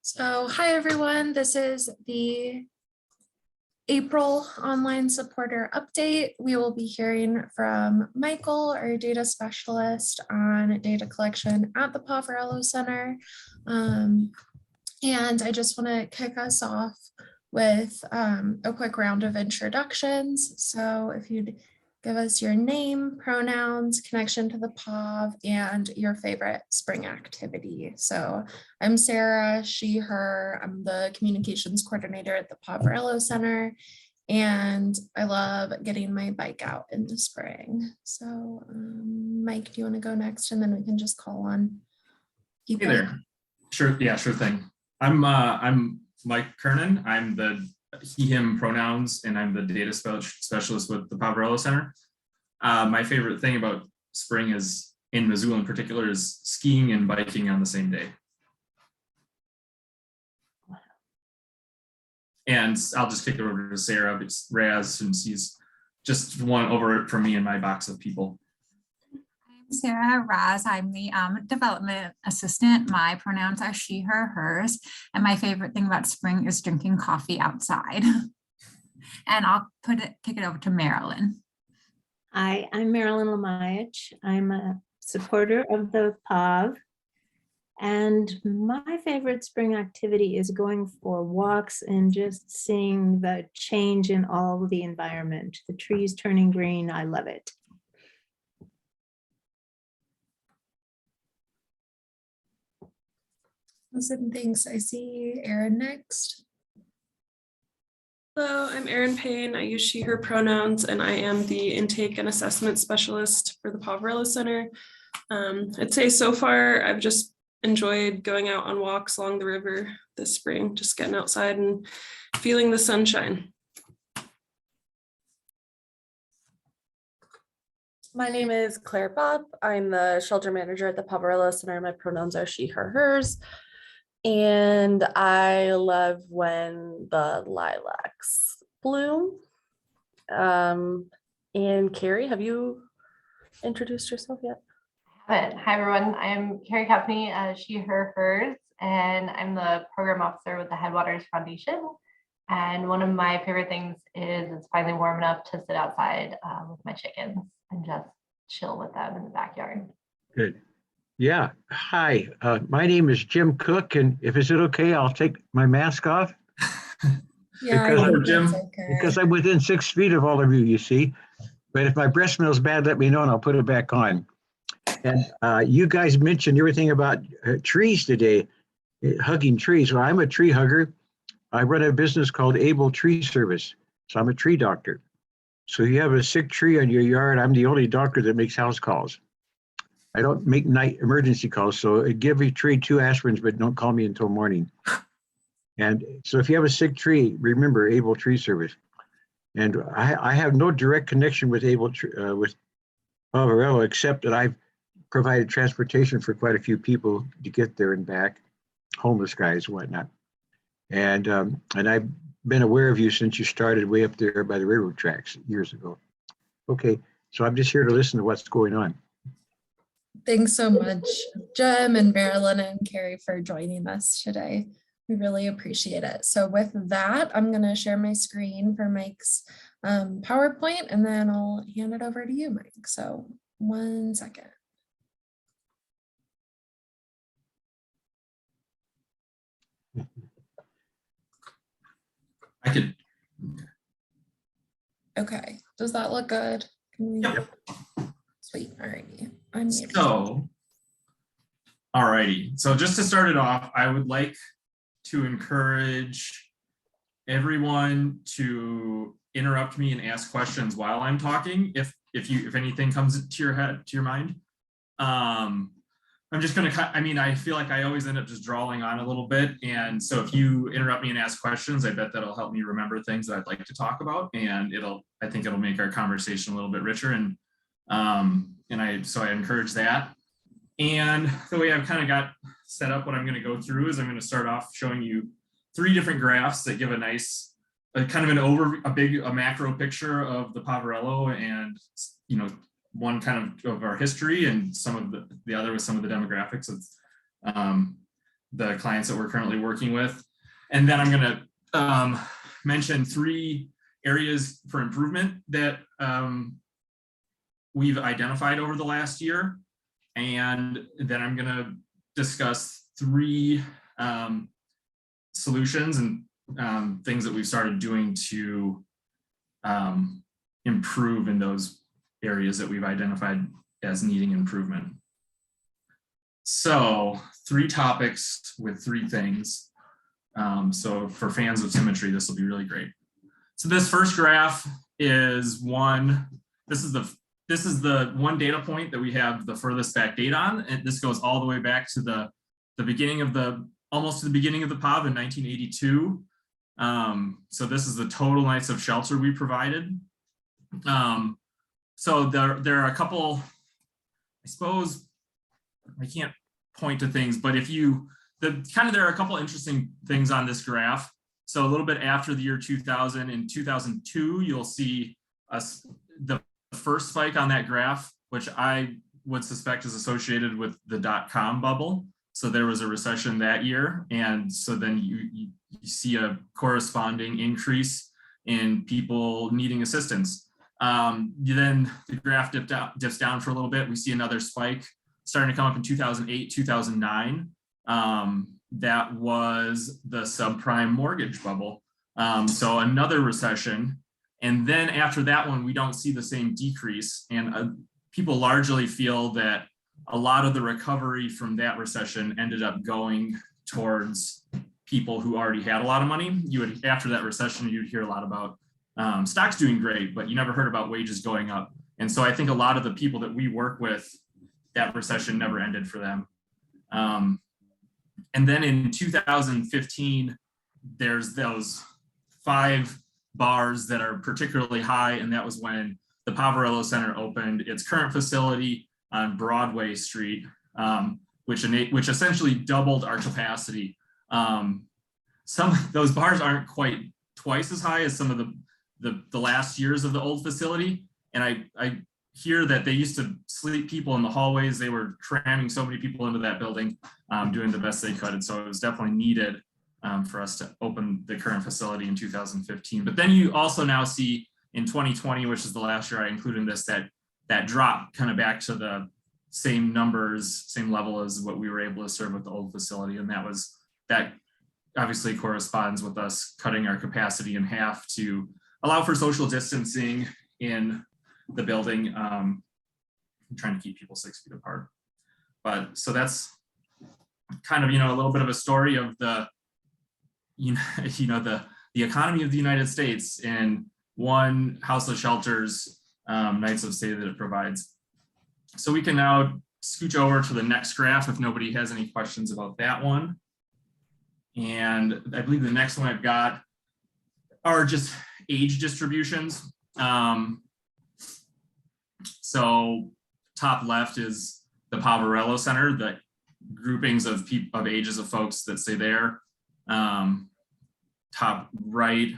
So hi everyone, this is the April online supporter update. We will be hearing from Michael, our data specialist on data collection at the Poverello Center. And I just want to kick us off with a quick round of introductions. So if you'd give us your name, pronouns, connection to the POV, and your favorite spring activity. So I'm Sarah, she, her. I'm the communications coordinator at the Poverello Center, and I love getting my bike out in the spring. So Mike, do you want to go next, and then we can just call on people? Hey there. Sure. Yeah, sure thing. I'm Mike Kernan. I'm the he, him pronouns, and I'm the data specialist with the Poverello Center. My favorite thing about spring is, in Missoula in particular, is skiing and biking on the same day. And I'll just kick it over to Sarah, but Raz, since he's just one over from me and my box of people. I'm Sarah Raz. I'm the development assistant. My pronouns are she, her, hers. And my favorite thing about spring is drinking coffee outside. And I'll kick it over to Marilyn. Hi, I'm Marilyn Lamayich. I'm a supporter of the POV. And my favorite spring activity is going for walks and just seeing the change in all of the environment. The trees turning green, I love it. Awesome, thanks. I see Erin next. Hello, I'm Erin Payne. I use she, her pronouns, and I am the intake and assessment specialist for the Poverello Center. I'd say so far, I've just enjoyed going out on walks along the river this spring, just getting outside and feeling the sunshine. My name is Claire Bopp. I'm the shelter manager at the Poverello Center. My pronouns are she, her, hers. And I love when the lilacs bloom. And Carrie, have you introduced yourself yet? Hi everyone, I'm Carrie Capney, she, her, hers, and I'm the program officer with the Headwaters Foundation. And one of my favorite things is it's finally warm enough to sit outside with my chickens and just chill with them in the backyard. Good. Yeah. Hi, my name is Jim Cook, and if is it okay, I'll take my mask off. Yeah, Because I think Jim, that's okay. Because I'm within 6 feet of all of you, you see. But if my breath smells bad, let me know and I'll put it back on. And you guys mentioned everything about trees today, hugging trees. Well, I'm a tree hugger. I run a business called Able Tree Service. So I'm a tree doctor. So you have a sick tree on your yard, I'm the only doctor that makes house calls. I don't make night emergency calls. So give your tree 2 aspirins, but don't call me until morning. And so if you have a sick tree, remember Able Tree Service. And I have no direct connection with with Poverello, except that I've provided transportation for quite a few people to get there and back, homeless guys and whatnot. And I've been aware of you since you started way up there by the railroad tracks years ago. Okay, so I'm just here to listen to what's going on. Thanks so much, Jim and Marilyn and Carrie, for joining us today. We really appreciate it. So with that, I'm going to share my screen for Mike's PowerPoint, and then I'll hand it over to you, Mike. So 1 second. I could. Okay, does that look good? Can we... Yep. Sweet, alrighty. I'm muted. So, alrighty. So just to start it off, I would like to encourage everyone to interrupt me and ask questions while I'm talking. If anything comes to your mind. I'm just going to, I feel like I always end up just drawing on a little bit. And so if you interrupt me and ask questions, I bet that'll help me remember things that I'd like to talk about. And I think it'll make our conversation a little bit richer. And so I encourage that. And the way I've kind of got set up, what I'm going to go through is I'm going to start off showing you 3 different graphs that give a nice, kind of an overview, a macro picture of the Poverello, and, one kind of our history, and some of the other with some of the demographics of the clients that we're currently working with. And then I'm gonna mention 3 areas for improvement that we've identified over the last year. And then I'm gonna discuss 3 solutions and things that we've started doing to improve in those areas that we've identified as needing improvement. So 3 topics with 3 things. So for fans of symmetry, this will be really great. So this first graph is this is the one data point that we have the furthest back date on. And this goes all the way back to the beginning of almost to the beginning of the POV in 1982. So this is the total nights of shelter we provided. So there are a couple, I suppose, I can't point to things, but there are a couple interesting things on this graph. So a little bit after the year 2000, in 2002, you'll see the first spike on that graph, which I would suspect is associated with the .com bubble. So there was a recession that year. And so then you see a corresponding increase in people needing assistance. Then the graph dips down for a little bit. We see another spike starting to come up in 2008, 2009. That was the subprime mortgage bubble. So another recession. And then after that one, we don't see the same decrease. And people largely feel that a lot of the recovery from that recession ended up going towards people who already had a lot of money. After that recession, you'd hear a lot about stocks doing great, but you never heard about wages going up. And so I think a lot of the people that we work with, that recession never ended for them. And then in 2015, there's those 5 bars that are particularly high, and that was when the Poverello Center opened its current facility on Broadway Street, which essentially doubled our capacity. Those bars aren't quite twice as high as some of the last years of the old facility, and I hear that they used to sleep people in the hallways. They were cramming so many people into that building, doing the best they could. And so it was definitely needed for us to open the current facility in 2015. But then you also now see in 2020, which is the last year I included in this, that drop kind of back to the same numbers, same level as what we were able to serve with the old facility. And that obviously corresponds with us cutting our capacity in half to allow for social distancing in the building, trying to keep people 6 feet apart. But so that's kind of, a little bit of a story of the economy of the United States and one houseless shelters nights of stay that it provides. So we can now scooch over to the next graph if nobody has any questions about that one. And I believe the next one I've got are just age distributions. So top left is the Poverello Center, the groupings of ages of folks that stay there. Top right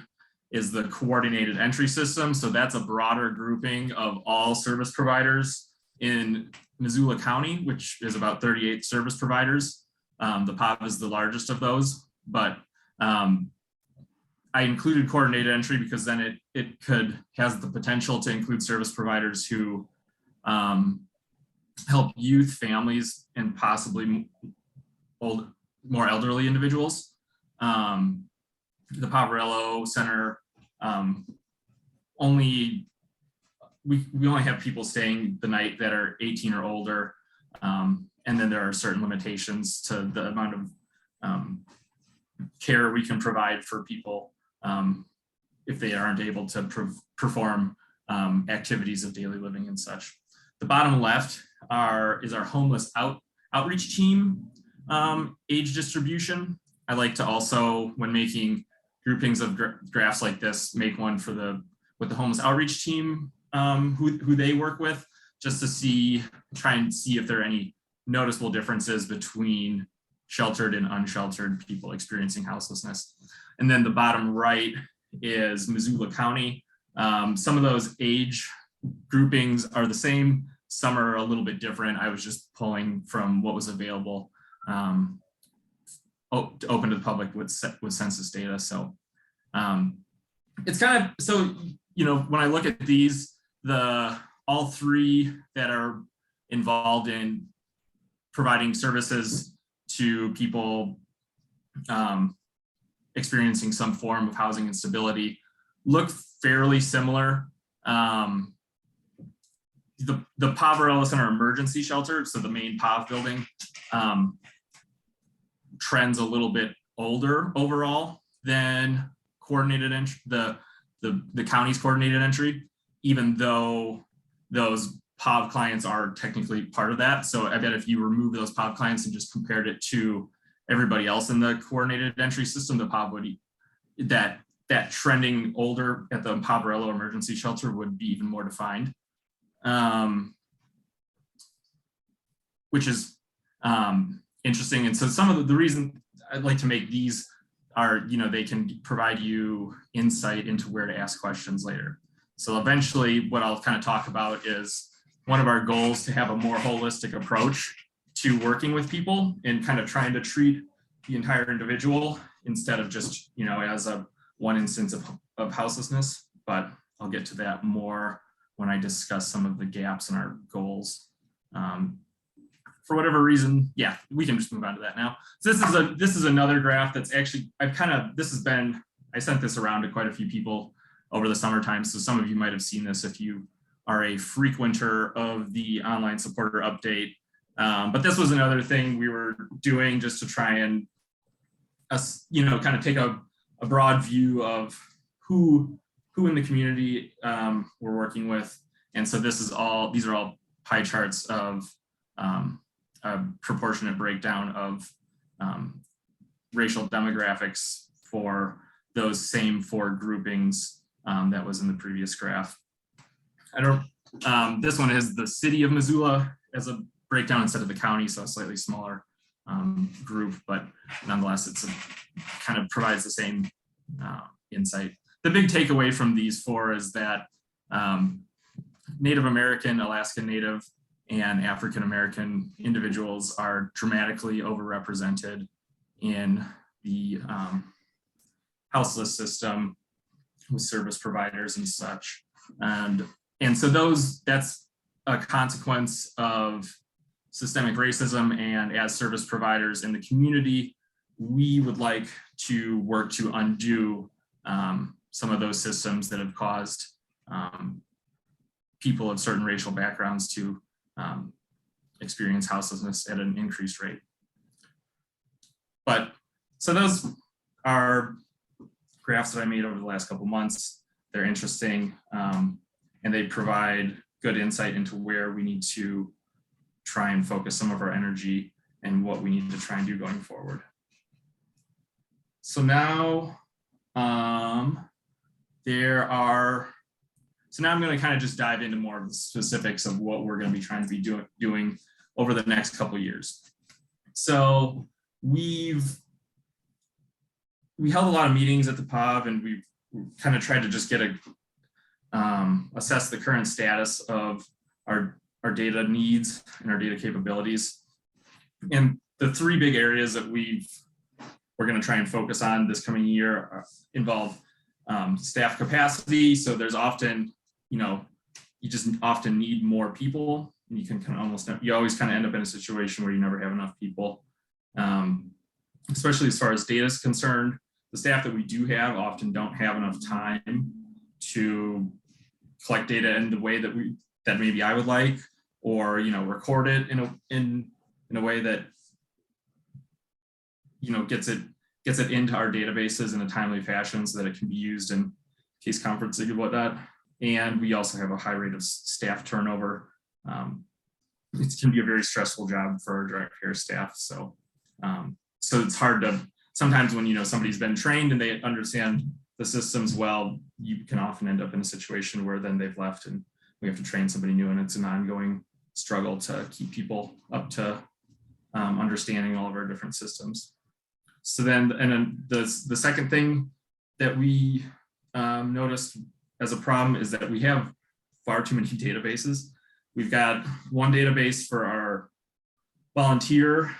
is the coordinated entry system. So that's a broader grouping of all service providers in Missoula County, which is about 38 service providers. The POV is the largest of those, but I included coordinated entry because then it has the potential to include service providers who help youth, families, and possibly more elderly individuals. The Poverello Center we only have people staying the night that are 18 or older, and then there are certain limitations to the amount of care we can provide for people if they aren't able to perform activities of daily living and such. The bottom left is our homeless outreach team age distribution. I like to also, when making groupings of graphs like this, make one with the homeless outreach team who they work with, just to try and see if there are any noticeable differences between sheltered and unsheltered people experiencing houselessness. And then the bottom right is Missoula County. Some of those age groupings are the same, some are a little bit different. I was just pulling from what was available open to the public with census data. So it's kind of, so, when I look at these, all three that are involved in providing services to people experiencing some form of housing instability look fairly similar. The Poverello Center Emergency Shelter, so the main POV building, trends a little bit older overall than coordinated entry, the county's coordinated entry, even though those POV clients are technically part of that. So I bet if you remove those POV clients and just compared it to everybody else in the coordinated entry system, the POV would, that trending older at the Poverello Emergency Shelter would be even more defined. Which is interesting. And so some of the reason I'd like to make these are, they can provide you insight into where to ask questions later. So eventually what I'll kind of talk about is one of our goals to have a more holistic approach to working with people and kind of trying to treat the entire individual instead of just, as one instance of houselessness. But I'll get to that more when I discuss some of the gaps in our goals. For whatever reason, yeah, we can just move on to that now. So this is another graph that's actually, I sent this around to quite a few people over the summertime. So some of you might have seen this if you are a frequenter of the online supporter update. But this was another thing we were doing just to try and, kind of take a broad view of who in the community we're working with. And so these are all pie charts of a proportionate breakdown of racial demographics for those same four groupings that was in the previous graph. This one is the city of Missoula as a breakdown instead of the county, so a slightly smaller group, but nonetheless, it kind of provides the same insight. The big takeaway from these four is that Native American, Alaska Native, and African American individuals are dramatically overrepresented in the houseless system with service providers and such. And so that's a consequence of systemic racism, and as service providers in the community, we would like to work to undo some of those systems that have caused people of certain racial backgrounds to experience houselessness at an increased rate. But so those are graphs that I made over the last couple months. They're interesting, and they provide good insight into where we need to try and focus some of our energy and what we need to try and do going forward. So now now I'm going to kind of just dive into more of the specifics of what we're going to be trying to be doing over the next couple of years. So we held a lot of meetings at the POV, and we've kind of tried to just get assess the current status of our data needs and our data capabilities. And the three big areas that we're going to try and focus on this coming year involve staff capacity. So there's often, you just often need more people. And you can kind of you always kind of end up in a situation where you never have enough people, especially as far as data is concerned. The staff that we do have often don't have enough time to collect data in the way that maybe I would like, or record it in a way that gets it into our databases in a timely fashion so that it can be used in case conferencing and whatnot. And we also have a high rate of staff turnover. It can be a very stressful job for our direct care staff. So it's hard to, sometimes when somebody's been trained and they understand the systems well, you can often end up in a situation where then they've left and we have to train somebody new, and it's an ongoing struggle to keep people up to understanding all of our different systems. So then the second thing that we noticed as a problem is that we have far too many databases. We've got one database for our volunteer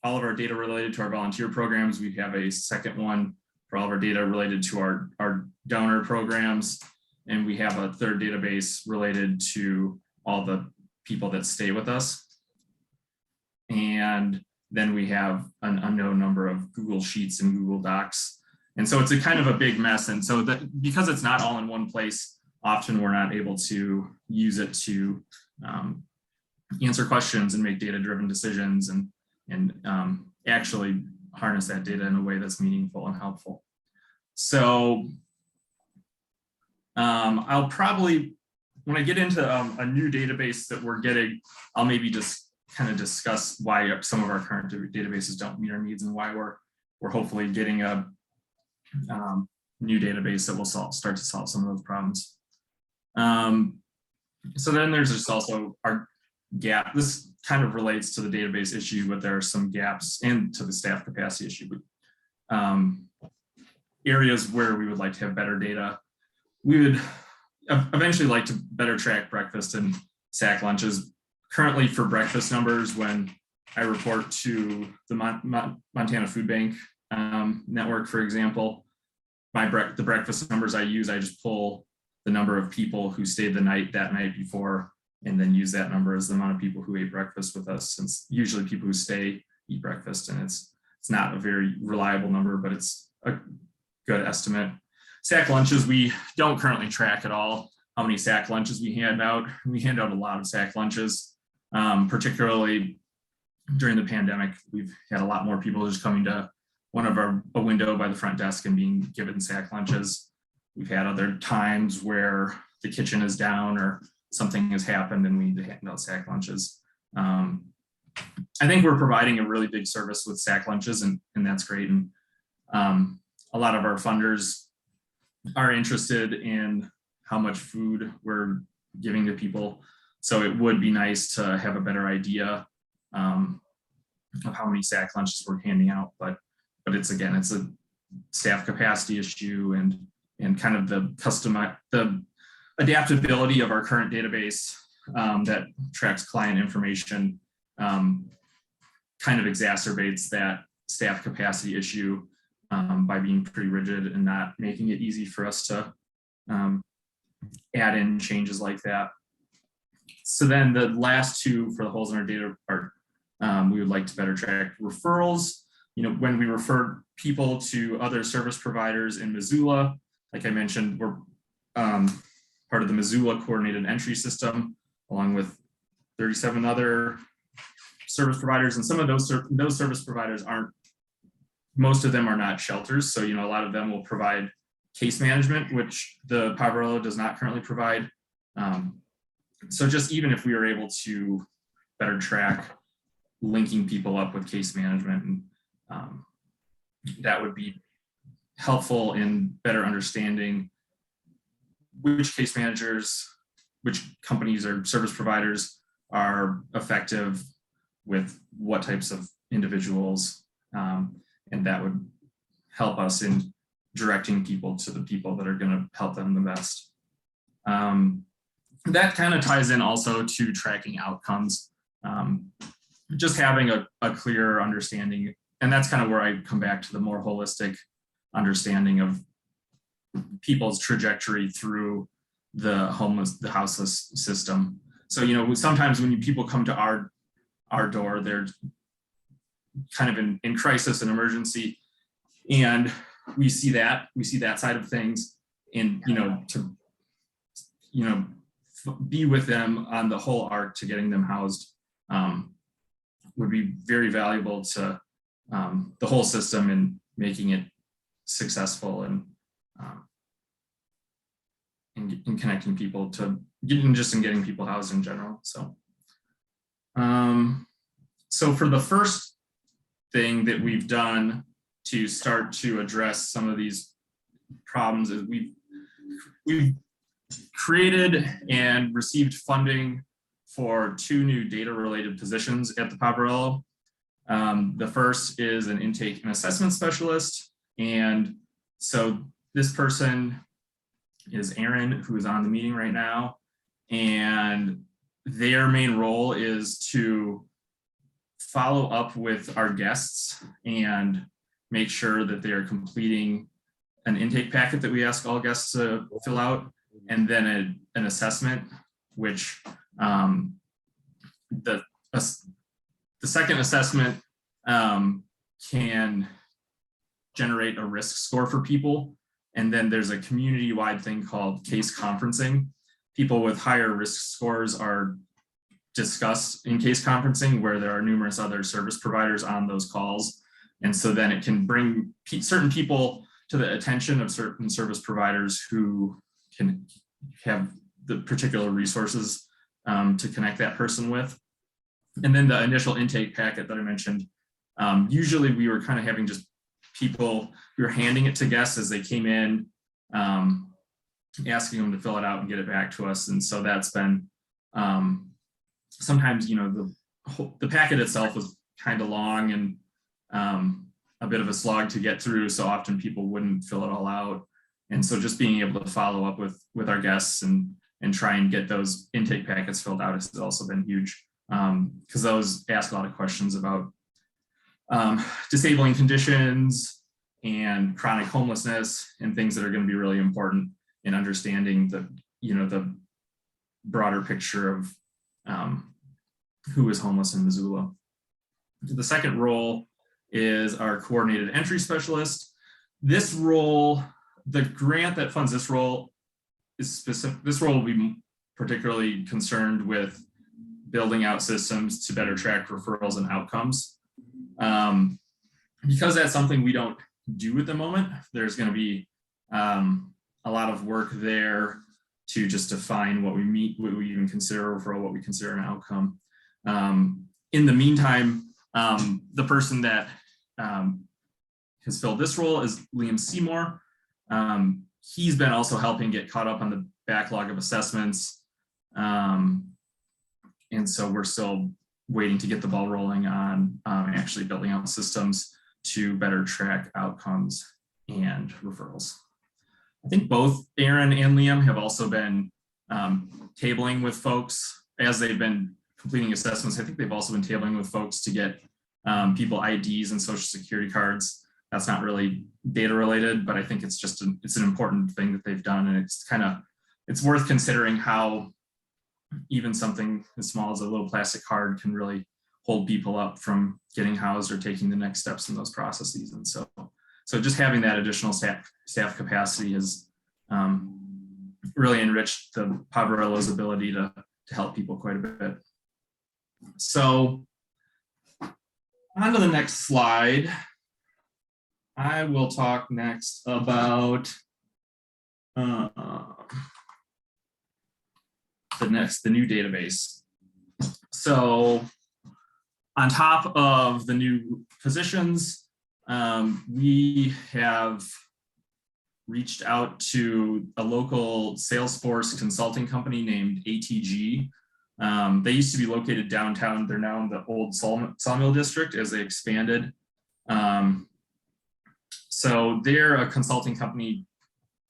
all of our data related to our volunteer programs. We have a second one for all of our data related to our donor programs. And we have a third database related to all the people that stay with us. And then we have an unknown number of Google Sheets and Google Docs. And so it's a kind of a big mess. And so that because it's not all in one place, often we're not able to use it to answer questions and make data-driven decisions and actually harness that data in a way that's meaningful and helpful. So I'll probably, when I get into a new database that we're getting, I'll maybe just kind of discuss why some of our current databases don't meet our needs and why we're hopefully getting a new database that will start to solve some of those problems. So then there's just also our gap. This kind of relates to the database issue, but there are some gaps and to the staff capacity issue. But areas where we would like to have better data. We would eventually like to better track breakfast and sack lunches. Currently for breakfast numbers, when I report to the Montana Food Bank network, for example, the breakfast numbers I use, I just pull the number of people who stayed that night before, and then use that number as the amount of people who ate breakfast with us, since usually people who stay eat breakfast, and it's not a very reliable number, but it's a good estimate. Sack lunches, we don't currently track at all how many sack lunches we hand out. We hand out a lot of sack lunches, particularly during the pandemic. We've had a lot more people just coming to a window by the front desk and being given sack lunches. We've had other times where the kitchen is down or something has happened and we need to hand out sack lunches. I think we're providing a really big service with sack lunches, and that's great. And a lot of our funders are interested in how much food we're giving to people. So it would be nice to have a better idea of how many sack lunches we're handing out. But it's a staff capacity issue and kind of the adaptability of our current database that tracks client information kind of exacerbates that staff capacity issue by being pretty rigid and not making it easy for us to add in changes like that. So then the last two for the holes in our data are we would like to better track referrals. When we refer people to other service providers in Missoula, like I mentioned, we're part of the Missoula Coordinated Entry System, along with 37 other service providers. And some of those service providers most of them are not shelters. So, a lot of them will provide case management, which the Poverello does not currently provide. So just even if we were able to better track linking people up with case management, and that would be helpful in better understanding which case managers, which companies or service providers are effective with what types of individuals. And that would help us in directing people to the people that are going to help them the best. That kind of ties in also to tracking outcomes. Just having a clear understanding, and that's kind of where I come back to the more holistic understanding of people's trajectory through the houseless system. So, sometimes when people come to our door, they're kind of in crisis and emergency, and we see that side of things, and to be with them on the whole arc to getting them housed would be very valuable to the whole system and making it successful and in connecting people to getting people housed in general. So so for the first thing that we've done to start to address some of these problems is we've created and received funding for 2 new data related positions at the Poverello. The first is an intake and assessment specialist. And so this person is Aaron, who is on the meeting right now. And their main role is to follow up with our guests and make sure that they are completing an intake packet that we ask all guests to fill out, and then an assessment, which the second assessment can generate a risk score for people. And then there's a community-wide thing called case conferencing. People with higher risk scores are discussed in case conferencing, where there are numerous other service providers on those calls. And so then it can bring certain people to the attention of certain service providers who can have the particular resources to connect that person with. And then the initial intake packet that I mentioned, usually we were kind of having just people, we were handing it to guests as they came in, asking them to fill it out and get it back to us. And so that's been, sometimes, you know, the packet itself was kind of long and a bit of a slog to get through. So often people wouldn't fill it all out. And so just being able to follow up with our guests and try and get those intake packets filled out has also been huge, because those ask a lot of questions about disabling conditions and chronic homelessness and things that are going to be really important in understanding the, you know, the broader picture of who is homeless in Missoula. The second role is our coordinated entry specialist. This role, the grant that funds this role is specific. This role will be particularly concerned with building out systems to better track referrals and outcomes. Because that's something we don't do at the moment, there's going to be a lot of work there to just define what we meet, what we even consider a referral, what we consider an outcome. In the meantime, the person that has filled this role is Liam Seymour. He's been also helping get caught up on the backlog of assessments. And so we're still waiting to get the ball rolling on actually building out systems to better track outcomes and referrals. I think both Aaron and Liam have also been tabling with folks as they've been completing assessments. I think they've also been tabling with folks to get people IDs and social security cards. That's not really data related, but I think it's just it's an important thing that they've done, and it's worth considering how even something as small as a little plastic card can really hold people up from getting housed or taking the next steps in those processes. And so just having that additional staff capacity has really enriched the Poverello's ability to help people quite a bit. So on to the next slide. I will talk next about the new database. So on top of the new positions, we have reached out to a local Salesforce consulting company named ATG. They used to be located downtown. They're now in the old Sawmill district as they expanded. So they're a consulting company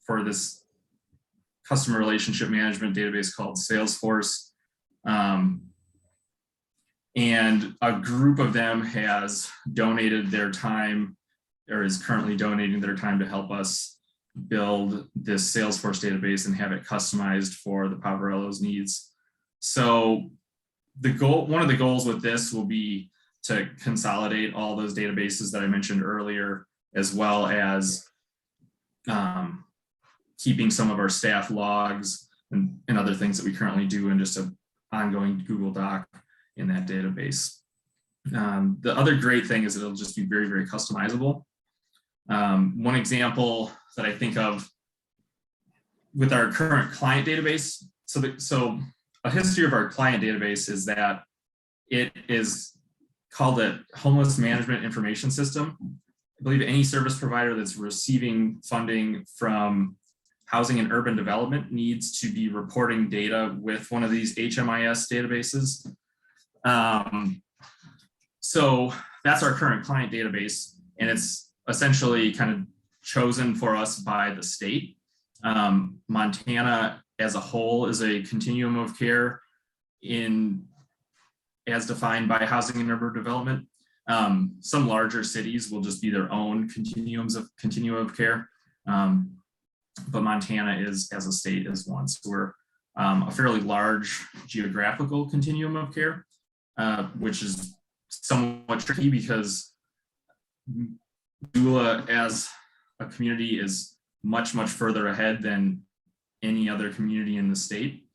for this customer relationship management database called Salesforce. And a group of them has donated their time, or is currently donating their time, to help us build this Salesforce database and have it customized for the Poverello's needs. So one of the goals with this will be to consolidate all those databases that I mentioned earlier, as well as keeping some of our staff logs and other things that we currently do in just an ongoing Google Doc in that database. The other great thing is it'll just be very, very customizable. One example that I think of with our current client database, so a history of our client database is that it is called a homeless management information system. I believe any service provider that's receiving funding from Housing and Urban Development needs to be reporting data with one of these HMIS databases. So that's our current client database, and it's essentially kind of chosen for us by the state. Montana as a whole is a continuum of care. In as defined by housing and urban development. Some larger cities will just be their own continuum of care. But Montana is, as a state, is one. So we're a fairly large geographical continuum of care, which is somewhat tricky because Missoula as a community is much further ahead than any other community in the state.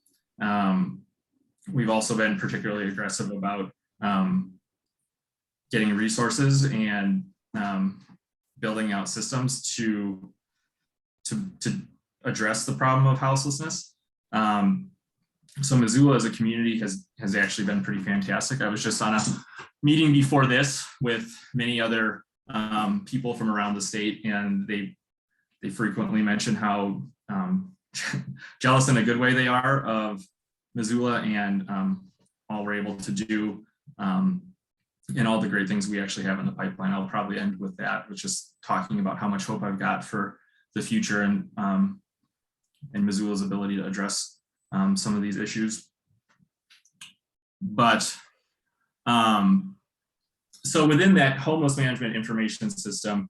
We've also been particularly aggressive about getting resources and building out systems to address the problem of houselessness. So Missoula as a community has actually been pretty fantastic. I was just on a meeting before this with many other people from around the state, and they frequently mention how jealous in a good way they are of Missoula and all we're able to do and all the great things we actually have in the pipeline. I'll probably end with that, which is talking about how much hope I've got for the future and Missoula's ability to address some of these issues. But so within that homeless management information system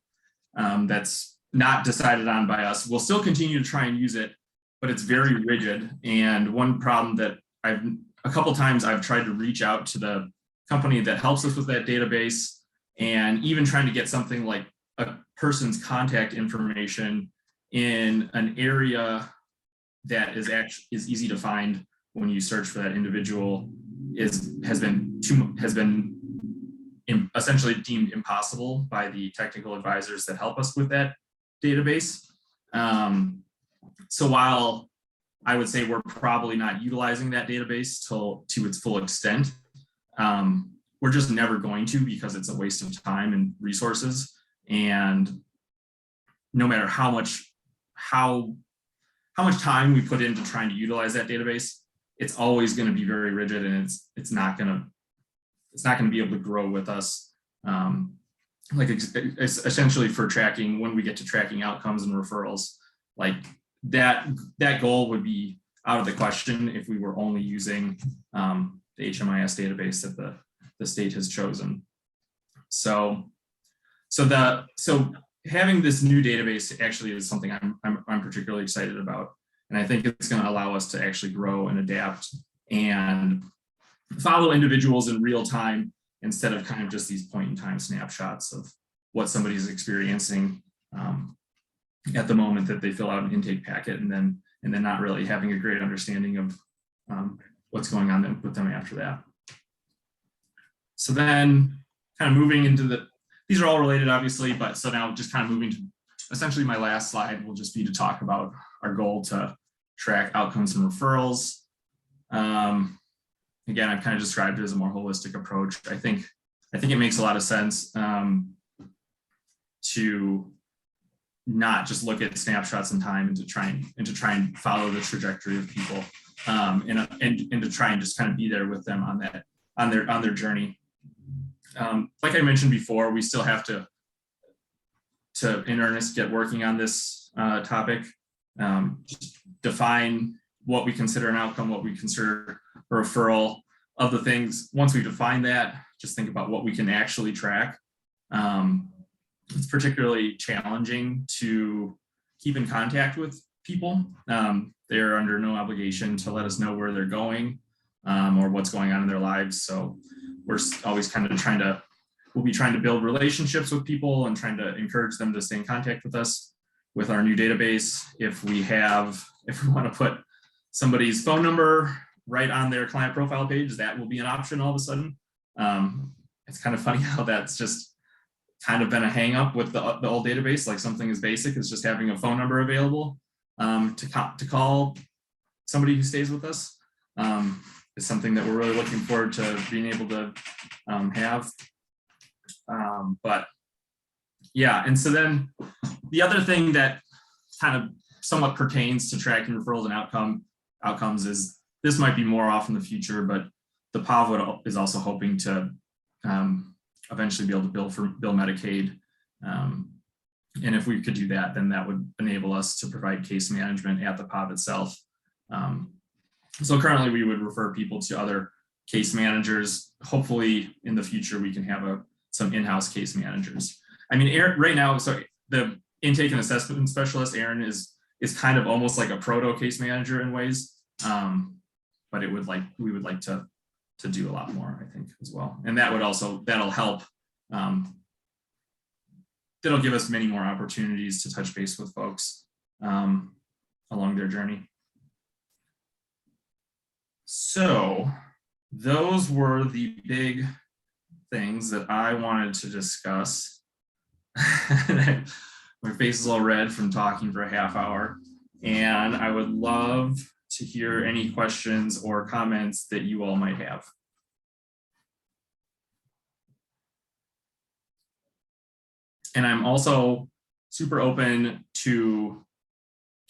that's not decided on by us, we'll still continue to try and use it, but it's very rigid. And one problem that a couple times I've tried to reach out to the company that helps us with that database, and even trying to get something like a person's contact information in an area that is easy to find when you search for that individual has been essentially deemed impossible by the technical advisors that help us with that database. So while I would say we're probably not utilizing that database to its full extent, we're just never going to, because it's a waste of time and resources. And no matter how much time we put into trying to utilize that database, it's always going to be very rigid, and it's not going to be able to grow with us. Like it's essentially for tracking, when we get to tracking outcomes and referrals, like that goal would be out of the question if we were only using the HMIS database that the state has chosen. So having this new database actually is something I'm particularly excited about, and I think it's going to allow us to actually grow and adapt and follow individuals in real time, instead of kind of just these point in time snapshots of what somebody's experiencing at the moment that they fill out an intake packet, and then not really having a great understanding of what's going on with them after that. So then kind of moving into these are all related obviously, but so now just kind of moving to essentially my last slide will just be to talk about our goal to track outcomes and referrals. Again, I've kind of described it as a more holistic approach. I think it makes a lot of sense to not just look at snapshots in time, and to try and follow the trajectory of people, and to try and just kind of be there with them on their journey. Like I mentioned before, we still have to in earnest get working on this topic. Just define what we consider an outcome, what we consider a referral. Of the things, once we define that, just think about what we can actually track. It's particularly challenging to keep in contact with people. They're under no obligation to let us know where they're going or what's going on in their lives. So we're always kind of we'll be trying to build relationships with people and trying to encourage them to stay in contact with us with our new database. If we want to put somebody's phone number right on their client profile page, that will be an option all of a sudden. It's kind of funny how that's just kind of been a hang up with the old database. Like something as basic as just having a phone number available to call somebody who stays with us is something that we're really looking forward to being able to have. But yeah, and so then the other thing that kind of somewhat pertains to tracking referrals and outcomes is, this might be more off in the future, but the POV is also hoping to eventually be able to bill Medicaid. And if we could do that, then that would enable us to provide case management at the POV itself. So currently we would refer people to other case managers. Hopefully in the future, we can have some in-house case managers. I mean, Aaron, right now, so the intake and assessment specialist, Aaron, is kind of almost like a proto case manager in ways. But we would like to do a lot more, I think, as well. And that'll help. That'll give us many more opportunities to touch base with folks along their journey. So those were the big things that I wanted to discuss. My face is all red from talking for a half hour, and I would love to hear any questions or comments that you all might have. And I'm also super open to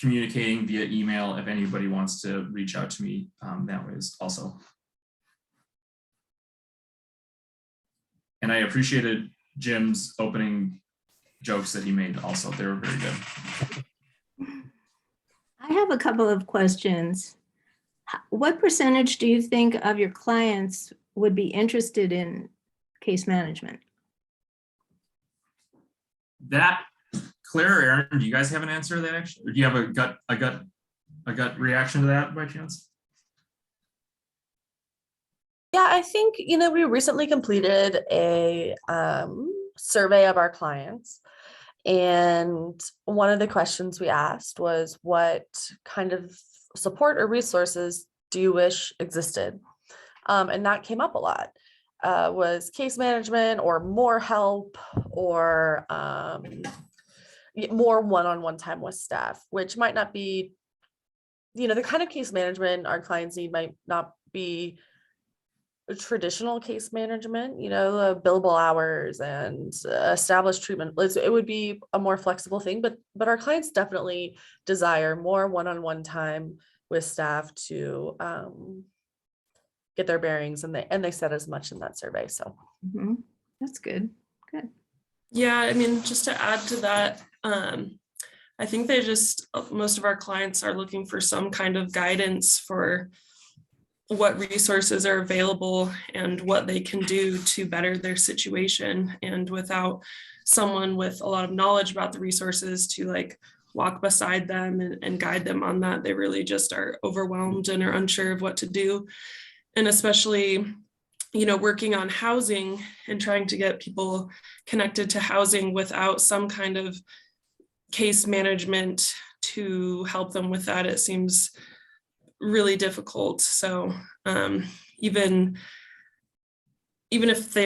communicating via email if anybody wants to reach out to me that way also. And I appreciated Jim's opening jokes that he made also. They were very good. I have a couple of questions. What percentage do you think of your clients would be interested in case management? That, Claire or Aaron, do you guys have an answer to that actually? Or do you have a gut reaction to that by chance? Yeah, I think, we recently completed a survey of our clients. And one of the questions we asked was, what kind of support or resources do you wish existed? And that came up a lot. Was case management or more help or more one-on-one time with staff, which might not be, the kind of case management our clients need might not be traditional case management, billable hours and established treatment. It would be a more flexible thing, but our clients definitely desire more one-on-one time with staff to get their bearings, and they said as much in that survey. So That's good. Good. Yeah, I mean, just to add to that, I think most of our clients are looking for some kind of guidance for what resources are available and what they can do to better their situation. And without someone with a lot of knowledge about the resources to walk beside them and guide them on that, they really just are overwhelmed and are unsure of what to do. And especially, working on housing and trying to get people connected to housing without some kind of case management to help them with that, it seems really difficult. So even if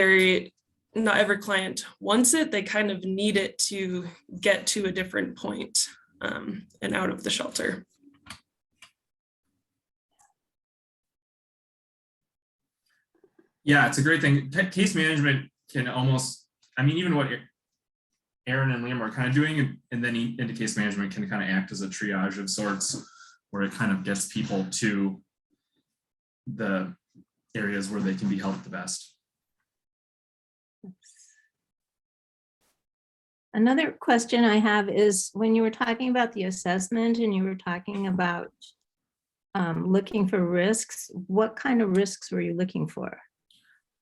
not every client wants it, they kind of need it to get to a different point and out of the shelter. Yeah, it's a great thing. Case management can almost, even what Aaron and Liam are kind of doing, and then into case management can kind of act as a triage of sorts, where it kind of gets people to the areas where they can be helped the best. Another question I have is, when you were talking about the assessment and you were talking about looking for risks, what kind of risks were you looking for?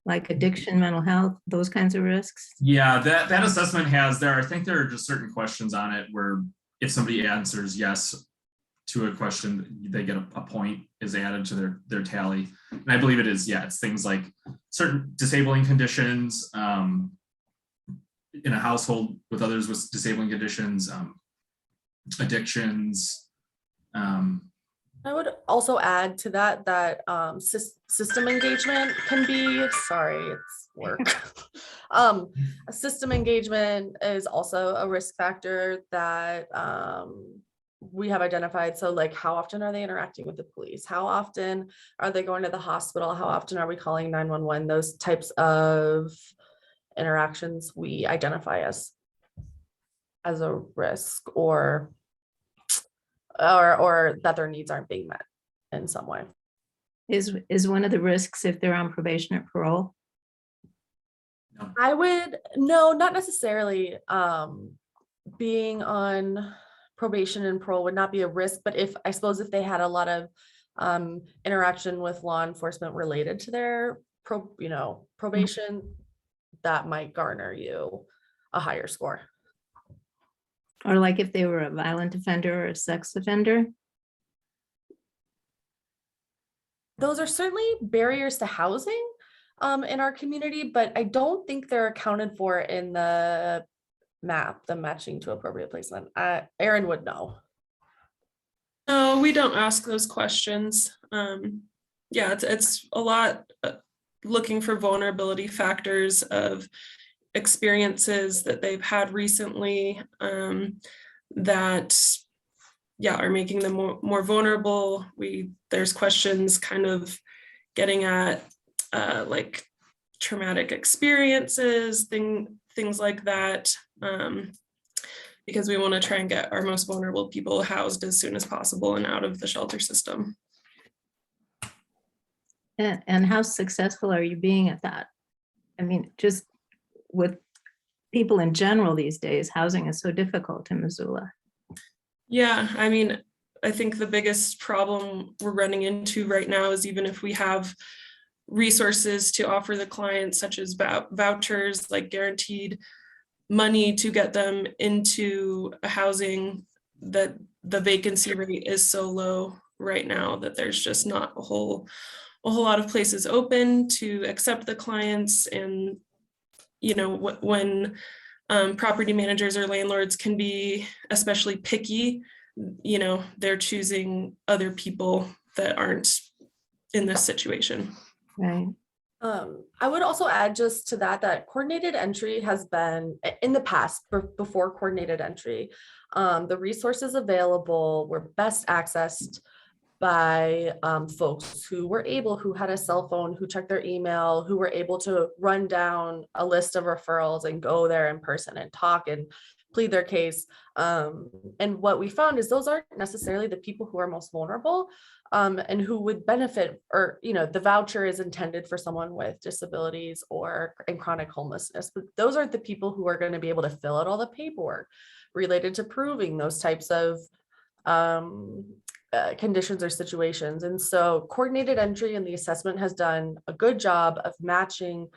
Like addiction, mental health, those kinds of risks? Yeah, that assessment has I think there are just certain questions on it where if somebody answers yes to a question, they get a point is added to their tally. And I believe it is, it's things like certain disabling conditions in a household with others with disabling conditions, addictions. I would also add to that system engagement can be, sorry, it's work. System engagement is also a risk factor that we have identified. So how often are they interacting with the police? How often are they going to the hospital? How often are we calling 911? Those types of interactions we identify as a risk or that their needs aren't being met in some way. Is one of the risks if they're on probation or parole? No, not necessarily. Being on probation and parole would not be a risk, but if they had a lot of interaction with law enforcement related to their probation, that might garner you a higher score. Or like if they were a violent offender or a sex offender? Those are certainly barriers to housing in our community, but I don't think they're accounted for in the map, the matching to appropriate placement. Erin would know. No, we don't ask those questions. Yeah, it's a lot looking for vulnerability factors of experiences that they've had recently that are making them more vulnerable. There's questions kind of getting at like traumatic experiences, things like that, because we want to try and get our most vulnerable people housed as soon as possible and out of the shelter system. And how successful are you being at that? I mean, just with people in general these days, housing is so difficult in Missoula. Yeah, I mean, I think the biggest problem we're running into right now is even if we have resources to offer the clients, such as vouchers, like guaranteed money to get them into a housing, that the vacancy rate is so low right now that there's just not a whole lot of places open to accept the clients. And when property managers or landlords can be especially picky, they're choosing other people that aren't in this situation. Right. I would also add just to that coordinated entry has been in the past, before coordinated entry, the resources available were best accessed by folks who had a cell phone, who checked their email, who were able to run down a list of referrals and go there in person and talk and plead their case. And what we found is those aren't necessarily the people who are most vulnerable and who would benefit, or, the voucher is intended for someone with disabilities or in chronic homelessness, but those aren't the people who are going to be able to fill out all the paperwork related to proving those types of conditions or situations. And so coordinated entry and the assessment has done a good job of matching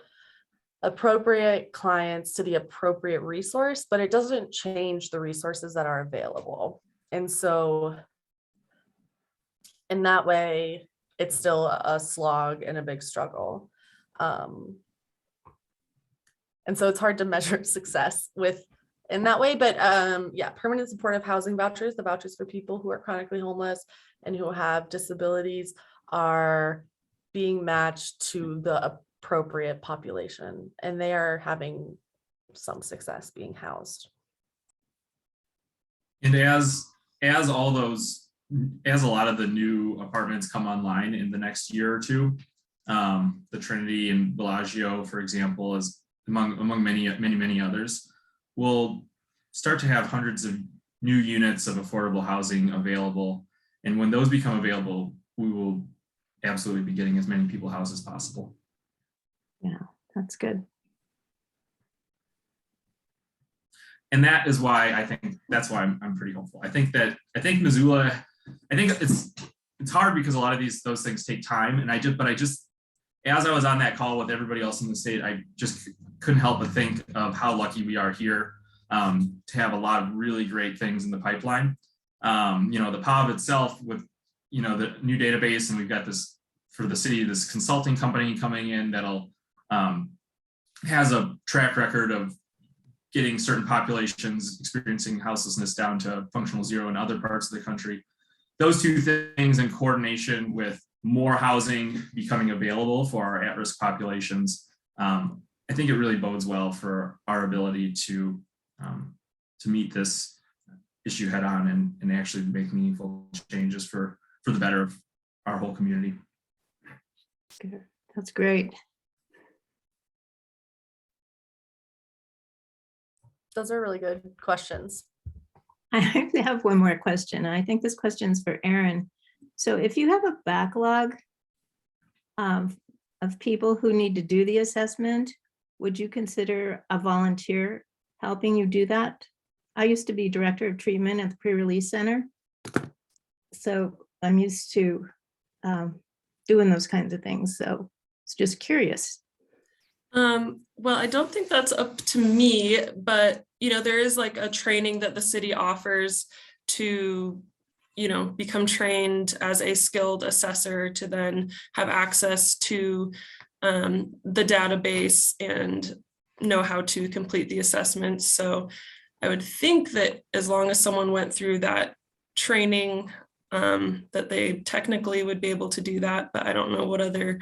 appropriate clients to the appropriate resource, but it doesn't change the resources that are available. And so in that way, it's still a slog and a big struggle. And so it's hard to measure success in that way, but permanent supportive housing vouchers, the vouchers for people who are chronically homeless and who have disabilities, are being matched to the appropriate population, and they are having some success being housed. And as a lot of the new apartments come online in the next year or two, the Trinity and Bellagio, for example, is among many others, we'll start to have hundreds of new units of affordable housing available. And when those become available, we will absolutely be getting as many people housed as possible. Yeah, that's good. And that is why I'm pretty hopeful. I think Missoula, it's hard because a lot of those things take time. And as I was on that call with everybody else in the state, I just couldn't help but think of how lucky we are here to have a lot of really great things in the pipeline. The POV itself with, the new database, and we've got this for the city, this consulting company coming in that'll has a track record of getting certain populations experiencing houselessness down to functional zero in other parts of the country. Those two things in coordination with more housing becoming available for our at-risk populations, I think it really bodes well for our ability to meet this issue head on and actually make meaningful changes for the better of our whole community. That's great. Those are really good questions. I actually have one more question. I think this question is for Erin. So if you have a backlog of people who need to do the assessment, would you consider a volunteer helping you do that? I used to be director of treatment at the pre-release center. So I'm used to doing those kinds of things. So it's just curious. Well, I don't think that's up to me, but there is like a training that the city offers to, become trained as a skilled assessor to then have access to the database and know how to complete the assessments. So I would think that as long as someone went through that training, that they technically would be able to do that, but I don't know what other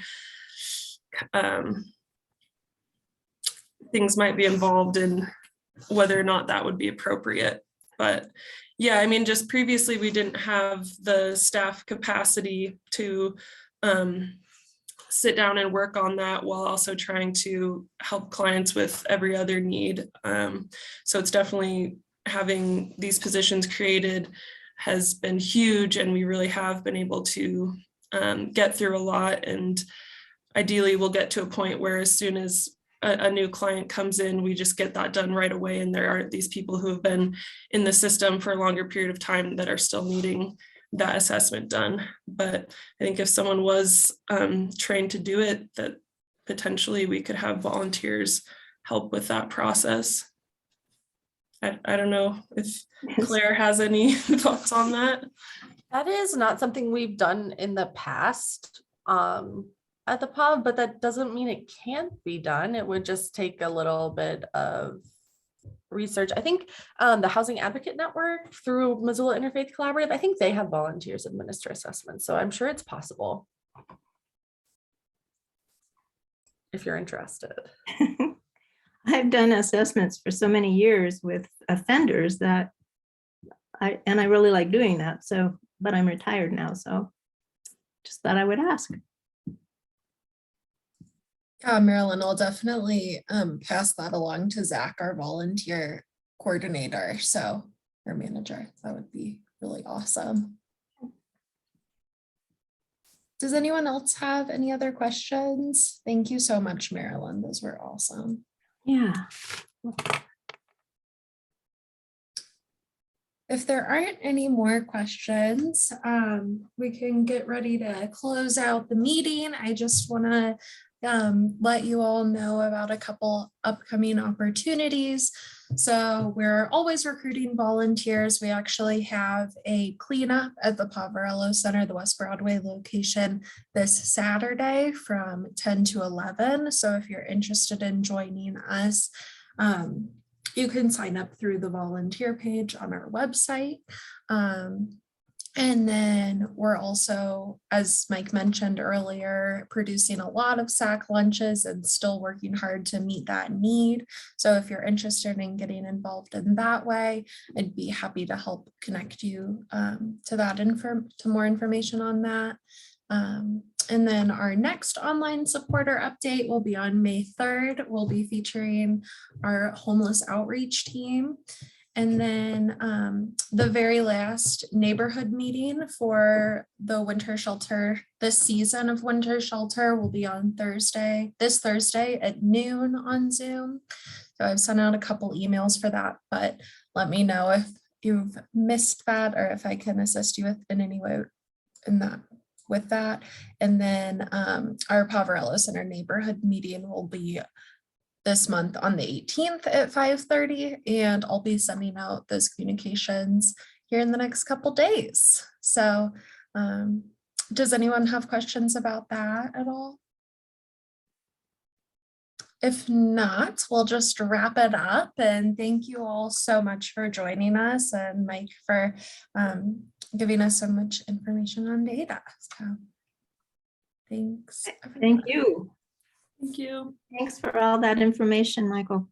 things might be involved in whether or not that would be appropriate. But yeah, I mean, just previously we didn't have the staff capacity to sit down and work on that while also trying to help clients with every other need. So it's definitely having these positions created has been huge, and we really have been able to get through a lot. And ideally we'll get to a point where as soon as a new client comes in, we just get that done right away. And there aren't these people who have been in the system for a longer period of time that are still needing that assessment done. But I think if someone was trained to do it, that potentially we could have volunteers help with that process. I don't know if Claire has any thoughts on that. That is not something we've done in the past at the pub, but that doesn't mean it can't be done. It would just take a little bit of research. I think the Housing Advocate Network through Missoula Interfaith Collaborative, I think they have volunteers administer assessments. So I'm sure it's possible if you're interested. I've done assessments for so many years with offenders that I really like doing that. So, but I'm retired now, so just thought I would ask. Marilyn, I'll definitely pass that along to Zach, our volunteer coordinator, so our manager. That would be really awesome. Does anyone else have any other questions? Thank you so much, Marilyn. Those were awesome. Yeah. If there aren't any more questions, we can get ready to close out the meeting. I just want to let you all know about a couple upcoming opportunities. So we're always recruiting volunteers. We actually have a cleanup at the Poverello Center, the West Broadway location, this Saturday from 10 to 11. So if you're interested in joining us, you can sign up through the volunteer page on our website. And then we're also, as Mike mentioned earlier, producing a lot of sack lunches and still working hard to meet that need. So if you're interested in getting involved in that way, I'd be happy to help connect you to that to more information on that. And then our next online supporter update will be on May 3rd. We'll be featuring our homeless outreach team. And then the very last neighborhood meeting for the winter shelter, this season of winter shelter will be on this Thursday at noon on Zoom. So I've sent out a couple emails for that, but let me know if you've missed that or if I can assist you in any way with that. And then our Poverello Center neighborhood meeting will be this month on the 18th at 5:30, and I'll be sending out those communications here in the next couple days. So does anyone have questions about that at all? If not, we'll just wrap it up, and thank you all so much for joining us, and Mike for giving us so much information on data. So thanks. Thank you. Thank you. Thanks for all that information, Michael.